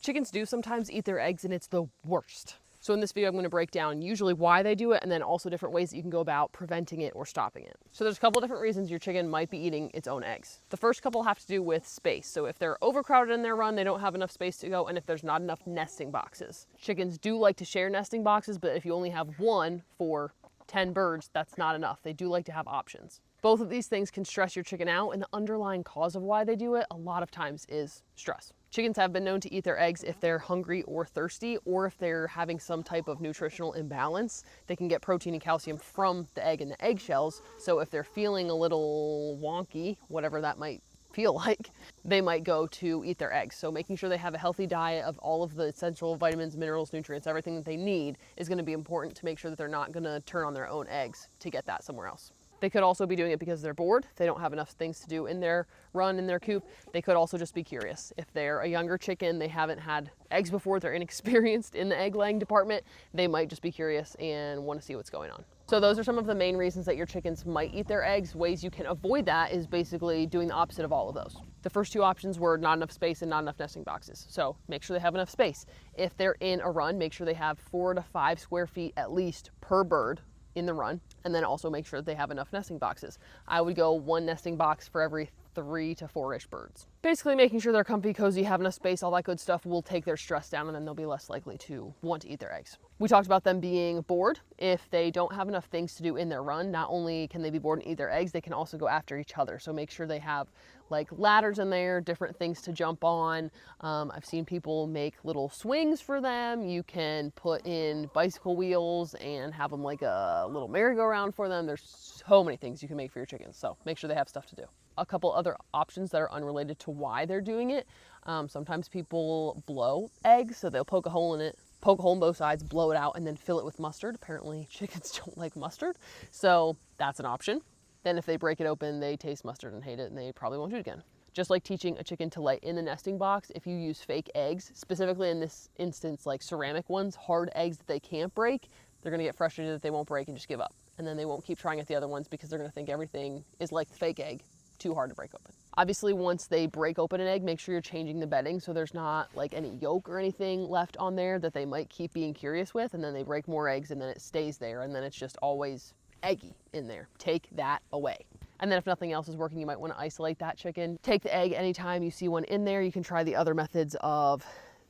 Chickens do sometimes eat their eggs and it's the worst. So in this video, I'm going to break down usually why they do it and then also different ways that you can go about preventing it or stopping it. So there's a couple different reasons your chicken might be eating its own eggs. The first couple have to do with space. So if they're overcrowded in their run, they don't have enough space to go, and if there's not enough nesting boxes. Chickens do like to share nesting boxes, but if you only have one for 10 birds, that's not enough. They do like to have options. Both of these things can stress your chicken out, and the underlying cause of why they do it a lot of times is stress. Chickens have been known to eat their eggs if they're hungry or thirsty, or if they're having some type of nutritional imbalance. They can get protein and calcium from the egg and the eggshells, so if they're feeling a little wonky, whatever that might feel like, they might go to eat their eggs. So making sure they have a healthy diet of all of the essential vitamins, minerals, nutrients, everything that they need is going to be important to make sure that they're not going to turn on their own eggs to get that somewhere else. They could also be doing it because they're bored. They don't have enough things to do in their run, in their coop. They could also just be curious. If they're a younger chicken, they haven't had eggs before, they're inexperienced in the egg laying department, they might just be curious and want to see what's going on. So those are some of the main reasons that your chickens might eat their eggs. Ways you can avoid that is basically doing the opposite of all of those. The first two options were not enough space and not enough nesting boxes. So make sure they have enough space. If they're in a run, make sure they have 4 to 5 square feet at least per bird in the run, and then also make sure that they have enough nesting boxes. I would go 1 nesting box for every 3 to 4-ish birds. Basically making sure they're comfy, cozy, have enough space, all that good stuff will take their stress down, and then they'll be less likely to want to eat their eggs. We talked about them being bored. If they don't have enough things to do in their run, not only can they be bored and eat their eggs, they can also go after each other. So make sure they have like ladders in there, different things to jump on. I've seen people make little swings for them. You can put in bicycle wheels and have them like a little merry-go-round for them. There's so many things you can make for your chickens, so make sure they have stuff to do. A couple other options that are unrelated to why they're doing it. Sometimes people blow eggs, so they'll poke a hole in it, poke a hole in both sides, blow it out, and then fill it with mustard. Apparently chickens don't like mustard, so that's an option. Then if they break it open, they taste mustard and hate it, and they probably won't do it again. Just like teaching a chicken to lay in the nesting box, if you use fake eggs, specifically in this instance like ceramic ones, hard eggs that they can't break, they're gonna get frustrated that they won't break and just give up. And then they won't keep trying at the other ones because they're gonna think everything is like the fake egg, too hard to break open. Obviously, once they break open an egg, make sure you're changing the bedding so there's not like any yolk or anything left on there that they might keep being curious with, and then they break more eggs and then it stays there, and then it's just always eggy in there. Take that away. And then if nothing else is working, you might want to isolate that chicken. Take the egg anytime you see one in there. You can try the other methods of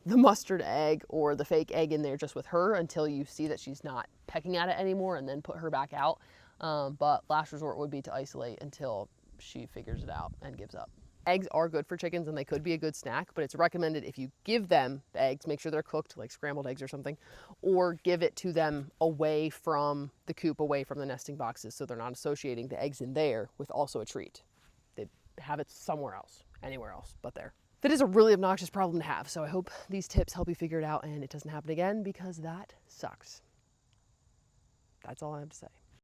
the mustard egg or the fake egg in there just with her until you see that she's not pecking at it anymore, and then put her back out. But last resort would be to isolate until she figures it out and gives up. Eggs are good for chickens and they could be a good snack, but it's recommended if you give them the eggs, make sure they're cooked, like scrambled eggs or something, or give it to them away from the coop, away from the nesting boxes, so they're not associating the eggs in there with also a treat. They have it somewhere else, anywhere else but there. That is a really obnoxious problem to have, so I hope these tips help you figure it out and it doesn't happen again, because that sucks. That's all I have to say.